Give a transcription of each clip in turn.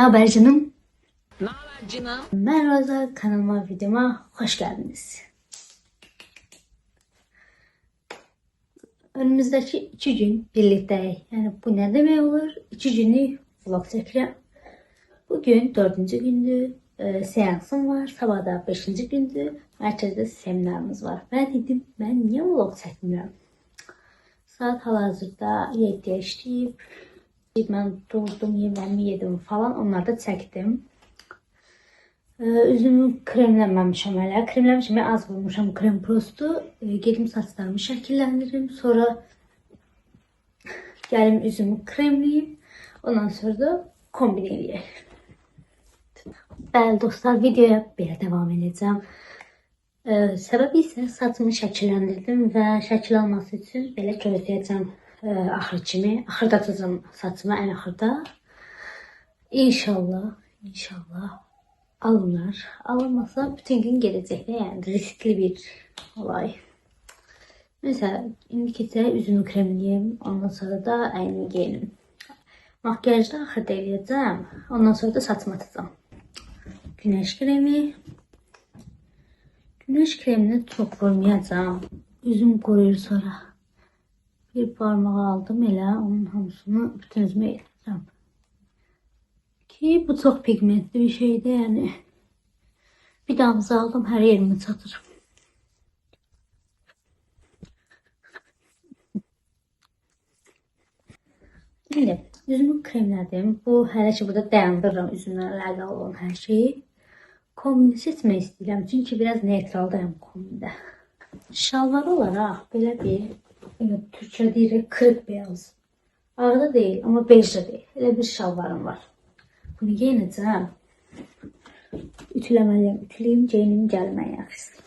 Ne haber canım? Ne haber canım? Ben Roza, kanalıma, videoma hoş geldiniz. Önümüzdeki 2 gün birlikteyiz. Yani bu ne demek olur? 2 günlük vlog çekeceğim. Bugün 4. gündü. Seansım var. Sabah da 5. gündü. Merkezde seminarımız var. Ben dedim ben niye vlog çekmiyorum? Saat hal-hazırda 7'ye işleyip ben durdum, yemeğimi yedim falan. Onları da çektim. Üzümü kremləməmişəm hələ. Kremləmişəm, az vurmuşam krem prostu. Gedim saçlarımı şəkilləndirim. Sonra gəlim üzümü kremləyim. Ondan sonra da kombin eləyək. Bəli dostlar, videoya belə davam edəcəm. Səbəbi isə saçımı şəkilləndirdim və şəkil alması üçün belə gözləyəcəm axır kimi. Axırda açacağım saçımı, ən axırda. İnşallah alınır. Alınmasa bütün gün gelecekte, yani riskli bir olay. Mesela indi keçək üzümü kremliyim. Ondan sonra da əynimi giyinim. Makyajda axırda eləyəcəm. Ondan sonra da saçımı atacağım. Güneş kremi. Güneş kremini çok vurmayacağım. Üzüm koruyur sonra. Bir parmağı aldım elə. Onun hamısını bütün üzümə eləyəcəm. Ki bu çok pigmentli bir şeydi yani. Bir damla aldım, her yerimi çatır. Şimdi yüzümü kremledim. Bu her şey burada dayandırıram üzümlerle alakalı olan her şeyi. Kombini seçmək istəyirəm. Çünkü biraz neutraldayım kombində. Şalvar olaraq belə bir Türkçe deyirik kırık beyaz. Ağda değil ama bejde değil. Elə bir şalvarım var. Bunu giyinəcəm. Ütüləməliyəm. Ütüləyim, geyinim, gəlmən yaxşısı.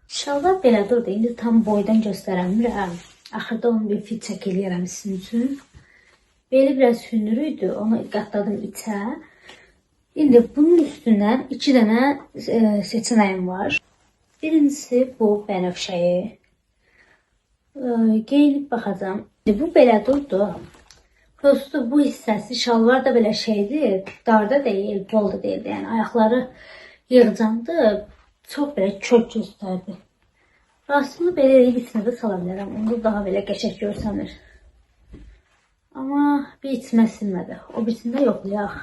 Şalvar belə durdu. İndi tam boydan göstərəmirəm. Axırda onu bir fit çək eləyərəm sizin üçün. Beli biraz hündürüydü. Onu qatladım içə. İndi bunun üstündən 2 dənə seçənəyim var. Birincisi bu bənövşəyi. Geyinib baxacağım. Bu belə durdu. Prosto bu hissəsi şalvar da belə şeydir. Darda değil, bol da değildi. Yani ayakları yığcamdı. Çok böyle kök gösterdi. Aslında belə eləyib içinə də sala bilərəm. Onda daha belə qəşəng görsənir. Ama bir içmə silmədi. O birisində yoxlayaq.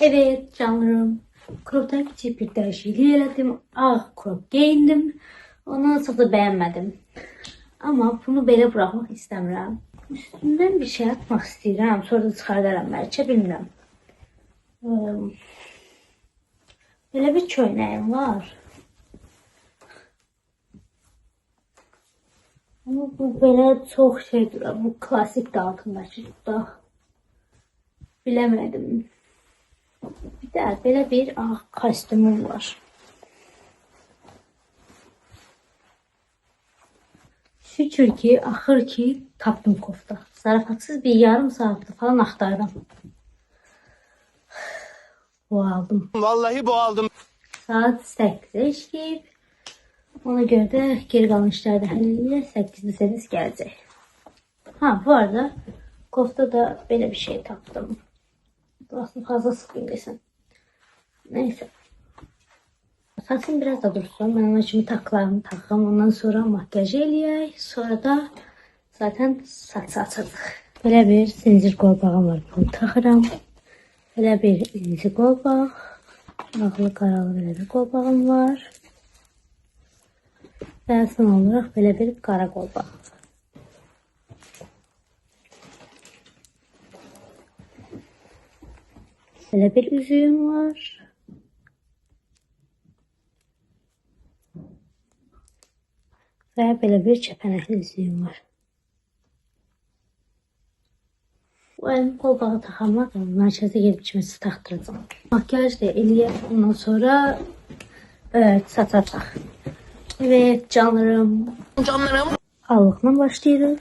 Evet canlarım. Crop'tan küçük bir dəyişiklik elədim. Ağ crop geyindim. Ondan sonra da bəyənmədim. Ama bunu belə bırakmaq istəmirəm. Üstündən bir şey atmaq istəyirəm. Sonra da çıxardaram bəlkə, bilmirəm. Belə bir köynəyim var. Ama bu belə çox şeydir. Bu klasik də altındakı da. Biləmədim. Bir də belə bir kostyumum var. Şükür ki, axır ki tapdım kofta. Zarafatsız bir yarım saatli falan axtardım. Bu aldım. Vallahi bu aldım. Saat 8'e işleyip ona göre de geri kalan işler de halledilir. 8'de servis gelecek. Ha bu arada kofta da böyle bir şey taktım. Aslında fazla sıkayım desem. Neyse. Saçım biraz da dursun. Ben ona şimdi taklarımı takam. Ondan sonra makyaj eləyək. Sonra da zaten saç açacaq. Böyle bir zincir qolbağım var. Bunu taxıram. Böyle bir inci qolbaq. Ağlı qaralı böyle bir qolbağım var. Və son olarak böyle bir qara qolbaq. Böyle bir üzüğüm var. Ve böyle bir çəpənəkli üzüğüm var. Bu elim qolbağı taxamadım. Mərkəzə gedib kimisi taxdıracağım. Makyaj da eləyək. Ondan sonra saçacaq. Evet canlarım. Allıqla başlayırıq.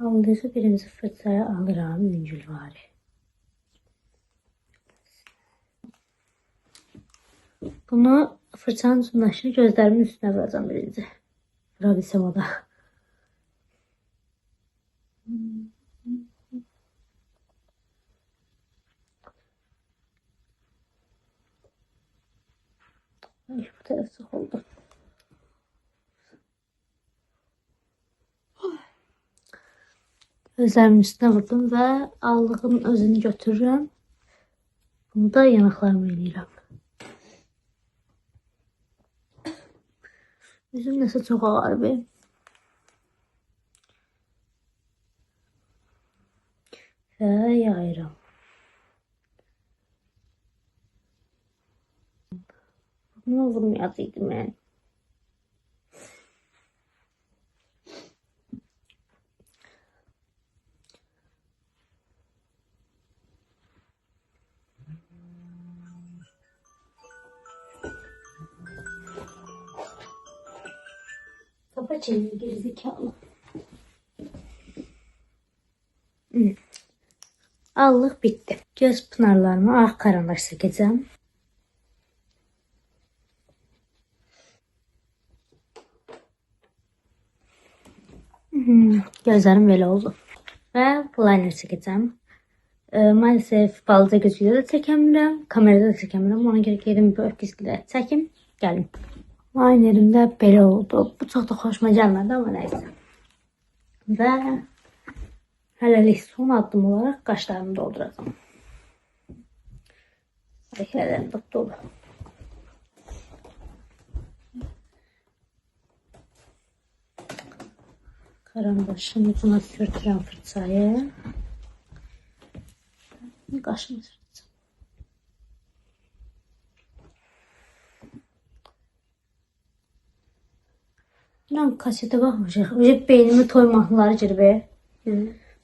Aldığı birinci fırçaya alıram yüngülvari. Bunu fırçanın ucundaşını gözlərimin üstünə vuracağım birinci. Tura bilsem o da. Ay, bu taraf sık oldu. Gözlərimin üstünə vurdum və aldığım özünü götürürəm. Bunu da yanaqlarıma eləyirəm. Üzüm nəsə çox ağır bir. Və yayıram. Bunu vurmayacaqdım mən. Kapa çeneni gerizekalı. Allıq bitdi. Göz pınarlarımı ağ karandaş çəkəcəm. Gözlərim belə oldu. Və liner çəkəcəm. Maalesef balaca gözüyle de çəkəmirəm. Kamerada da çəkəmirəm. Ona görə gedim böyük güzgülə çəkim. Gəlin. Linerim də belə oldu. Bu çox da xoşuma gəlmədi ama neyse. Və hələlik son addım olaraq qaşlarımı dolduracağım. Hərəkələrim dolu. Karandaşın ucuna sürtürəm fırçayı. Qaşımı sürtəcəm. İnan kasete baxmışıq. Beynimi toy mahnıları girib.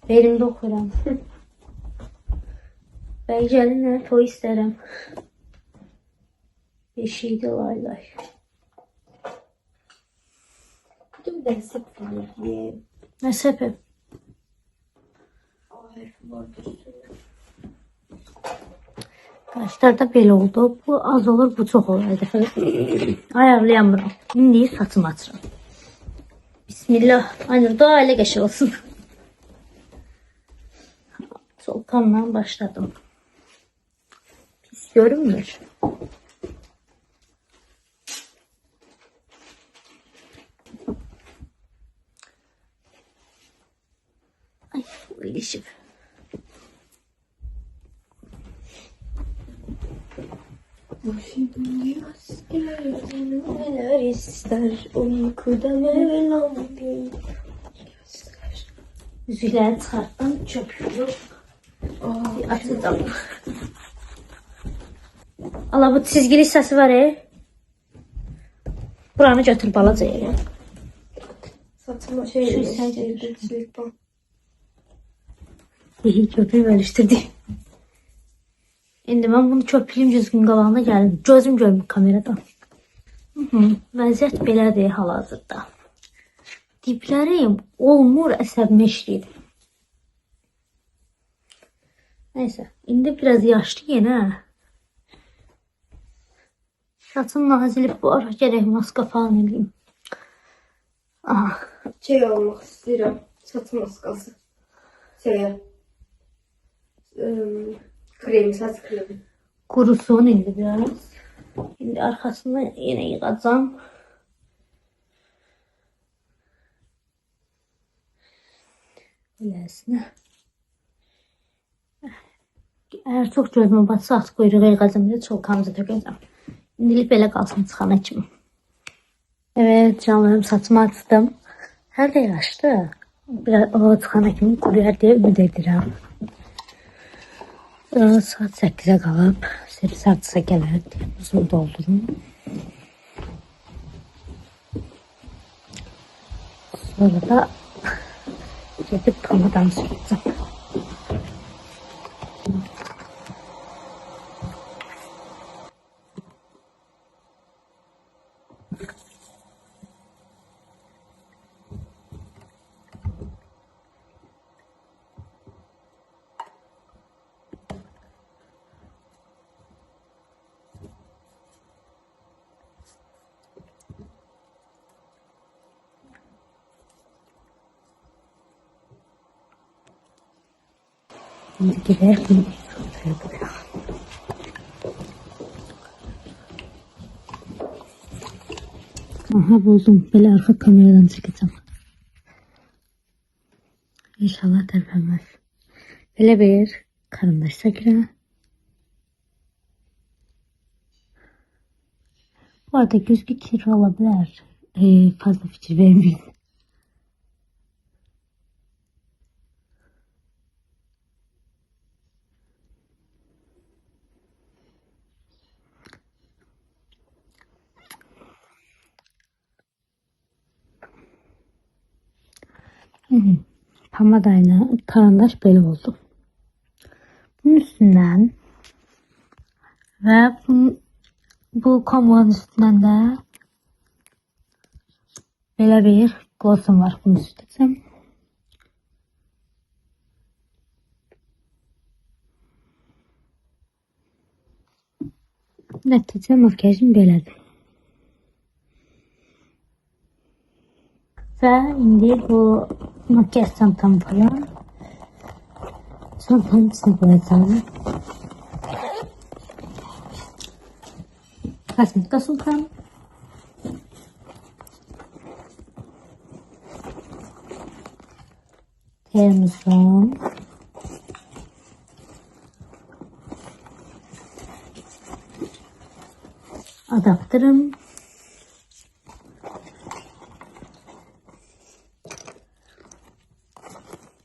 Beynimdə oxuyuram. Bəy gəlinlə toy istərəm. Beşiydi laylay. Bir de sep var diye. Nə səbəb? Harfi var bir sürü. Qaşlarda belə oldu. Bu az olur, bu çox olur. Ayarlayamıram. İndi saçımı açıram. Bismillah. Aynur da aile qəşəng olsun. Solkanla başladım. Pis görünmür. Ay, ilişim. Başım yaz neler ister uykuda Mevlam bir göster. Yüzükləri çıxartdım, çöpüyorum. Açacağım. Allah, bu çizgili hissəsi var Buranı götür balaca yere. Saçıma Şu şey hissəyi silipam. İyi, köpüğü bölüşdürdü. İndi mən bunu köpüyüm düzgün qabağına gəldim. Gözüm görmür kameradan. Vəziyyət belədir hal-hazırda. Diplərim olmur, əsəbimə işləyir. Neyse, indi biraz yaşlı yenə. Saçım nazilib, bu ara gərək maska falan edeyim. Aha. Şey almak istiyorum. Saç maskası. Şeye. Krem, saç kremi. Kurusun indi biraz. Şimdi arkasını yine yıkacağım. Böylesine. Eğer çok gözüme batsa at kuyruğu yıkacağım diye çok kanıza dökeceğim. Şimdilik böyle kalsın çıxana kimi. Evet canlarım, saçımı açtım. Her de yaşlı. Biraz o çıxana kimi kuruyar diye ümid edirəm. Saat 8'e qalıb. Servis artısa gələr. Buzunu doldurum. Sonra da gedib pamadan sürəcəm. Şimdi gider bunu sofraya bırak. Aha buldum. Böyle arka kameradan çıkacağım. İnşallah terpemez. Böyle bir karındaşsa girer. Bu arada gözgü kirli olabilir. Fazla fikir vermeyin. Pamadayla karandaş böyle oldu. Bunun üstünden ve bu kamuğun üstünden de böyle bir glossum var. Bunu sürteceğim. Netice makyajım belədir. Ve indi bu makyaj çantam falan. Çantanın içine koyacağım. Kosmetika sultan. Termosom. Adaptörüm.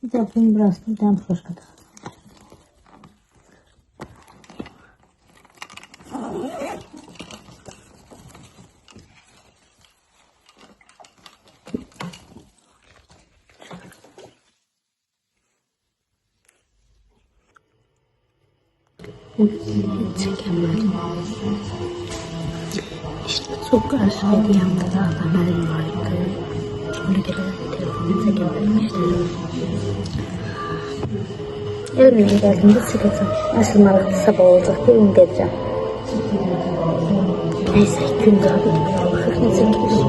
Bir de bunun burasını bir tane flaşka da. Çekemedim. İşte çok karşı hediyemde de haberlerim vardı. Ona göre telefonu çekememiştim. Evime geldiğimde sıkacağım. Açılmalıkta sabah olacak. Bugün geleceğim. Neyse gün daha bitmiyor. Bakır ne çekilir.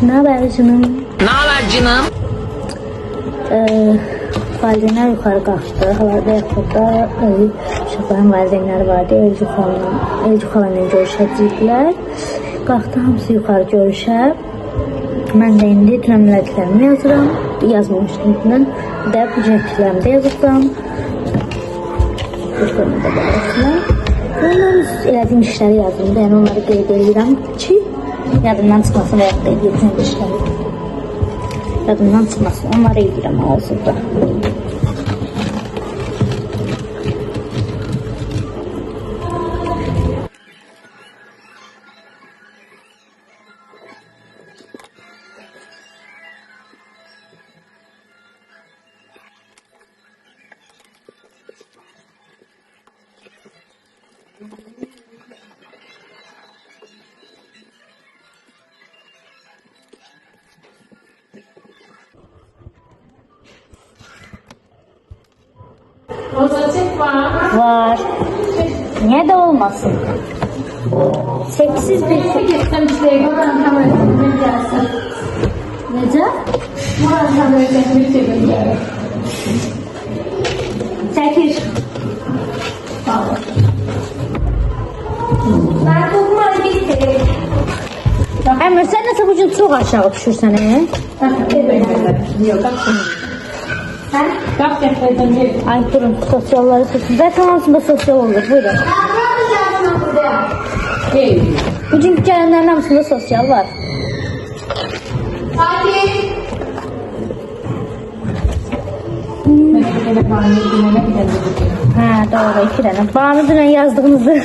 Ne haber canım? Ne haber canım? Valideynler yukarı kalktı. Havada yakında uşaqların valideynləri vardı. Elcik xalanla görüşəcəklər. Qalxdı hamısı yukarı görüşə. Mən də indi dünəmlədiklərimi yazıram. Yazmamışdım dünən. Və bu cəhətlərimi də yazıram. Qırqlarını da bağlasınlar. Onların elədiyim işləri yazdım. Yəni onları qeyd edirəm ki, yadımdan çıxmasın və yaxud da ediləcək işləri. Yadımdan çıxmasın. Onları edirəm hazırda. Rozatik var. Var. Niye de olmasın? Seksiz bir şey. Gitsem işte buradan kamerasını gelsin. Nece? Buradan kamerasını çekin gelsin. Çekil. Sağ ol. Ben kokmaz gitti. Emre sen nasıl bugün çok aşağı düşürsen Yok, bak şimdi. Bak yapayım. Ay durun sosyalları seçin. Zaten aslında sosyal olur. Buyurun. Bugün gelenlerin arasında sosyal var. Ha doğru 2 tane. Bana dün yazdığınızı.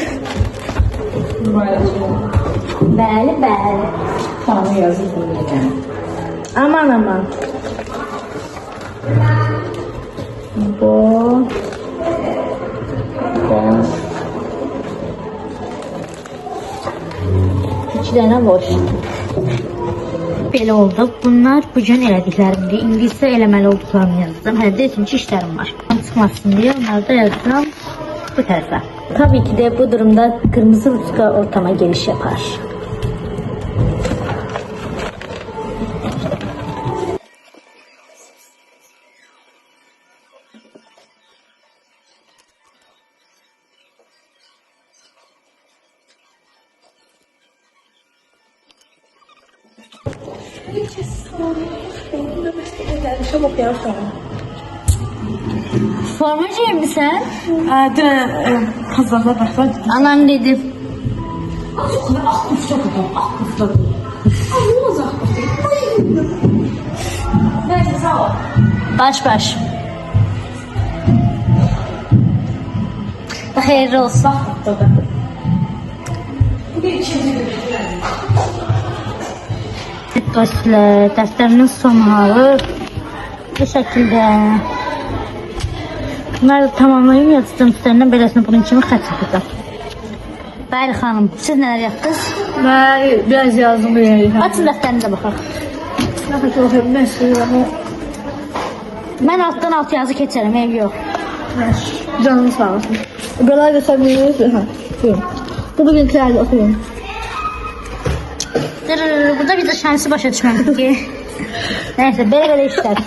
Bəli, bəli. Tamam yazdım. Aman aman. Bu. İki tane boş. Belə oldu. Bunlar bugün elədiklərimdir. İndi isə eləməli olduqlarını yazdım. Hələ də üçün işlərim var. Çıxmasın deyə onları da yazdım bu tərəfə. Tabii ki de bu durumda kırmızı ruska ortama geniş yapar. Çabuk yarışalım. Formacıyım mı sen? Dünən kazanlar başlar. Anam dedi. Neyse sağ ol. Baş. Hayırlı olsun. Bir ikinci bir. Dostlar, dəftərimin son halı bu şəkildə. Bunları da tamamlayayım, yazacağım üstlərindən beləsini bunun kimi xət çəkəcəm. Bəli xanım, siz nələr yapdınız? Ben biraz yazdım bir yere. Açın dəftərinizə baxaq. Nasıl çalışıyorum? Ben söylüyorum. Mən altdan alt yazı keçərəm, ev yox. Canım sağ olsun. Buralar da sen biliyorsun. Ha. Buyurun. Bu bugünkülerde okuyun. Burada bir də şansı başa düşmədik ki. Nəysə, belə işlər.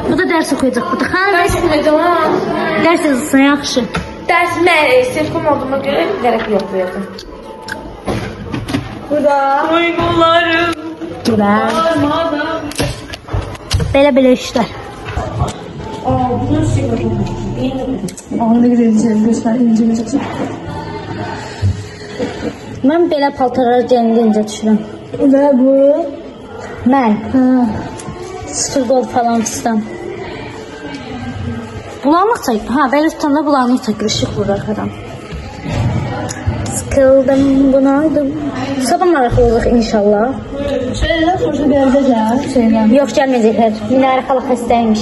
Bu da dərs oxuyacaq burada. Xanım, dərs yazılsın, yaxşı. Dərsime selfom olduğuma göre gerek yok bu yazı. Duygularım. Güzel. Armadan. Belə işlər. Bunu siliyorum. Onu gideceğim. Lütfen inceleyeceksin. Mən belə paltarları gəlincə düşürəm. Ve bu. Mən. Sıfır gol falan fistan. Bulanıq çək. Ha, belə tutanda bulanıq çəkir. Işıq vurur arxadan. Sıkıldım, bunaldım. Sabah maraqlı olacaq inşallah. Şeyler sonuçta gelecekler. Şeyler. Yox, gəlməyəcəklər. Minarə xala xəstəymiş.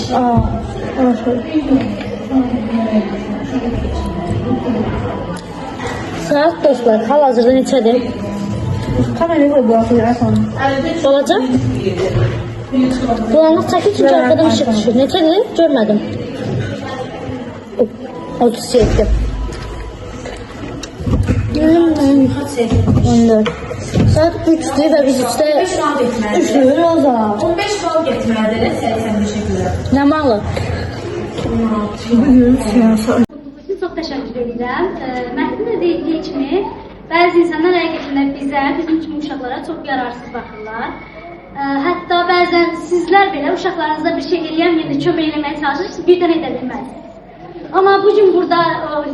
Saat dostlar, hal-hazırda neçədir? Kamerayı koy bu altı sonra. Olacaq? Bulanıq çəkir çünki arxadan ışıq düşür. Neçədir? Görmədim. 37. 14. Saat 3'dür və biz 3'də 3'lü Roza. 15 bal getirmedi 85 lira. nə malı? Bugün siyasi. Siz çox təşəkkür edirəm. Mətnin də dediyi kimi, bəzi insanlar həqiqətən də bizə, bizim kimi uşaqlara çox yararsız baxırlar. Hətta bəzən sizlər belə uşaqlarınıza bir şey eləyəməyəndə kömək eləməyə çalışırsınız, birdən edə bilməzsiniz. Amma bugün burada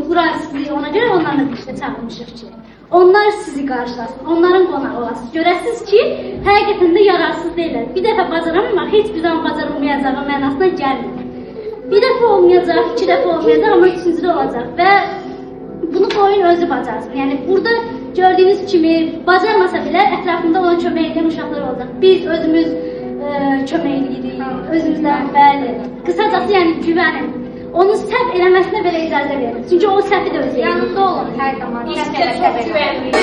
bura sizi ona görə onlarla birlikdə çağırmışıq ki, onlar sizi qarşılasın, onların qonağı olasınız. Görəsiniz ki, həqiqətən də yararsız deyirlər. Bir dəfə bacaramamaq, heç bir zaman bacarılmayacağı mənasına gəlmir. Bir dəfə olmayacaq, 2 dəfə olmayacaq, amma 3-cü də olacaq və bunu oyun özü bacarsın. Yəni burada gördüyünüz kimi bacarmasa belə ətrafında olan kömək edən uşaqlar olacaq. Biz özümüz kömək edirik, özümüzdən bəli. Qısacası yəni güvənin. Onun səhv eləməsinə belə icazə verin. Çünki o səhvi də özü. Yanında olun hər zaman. Səhv eləmək.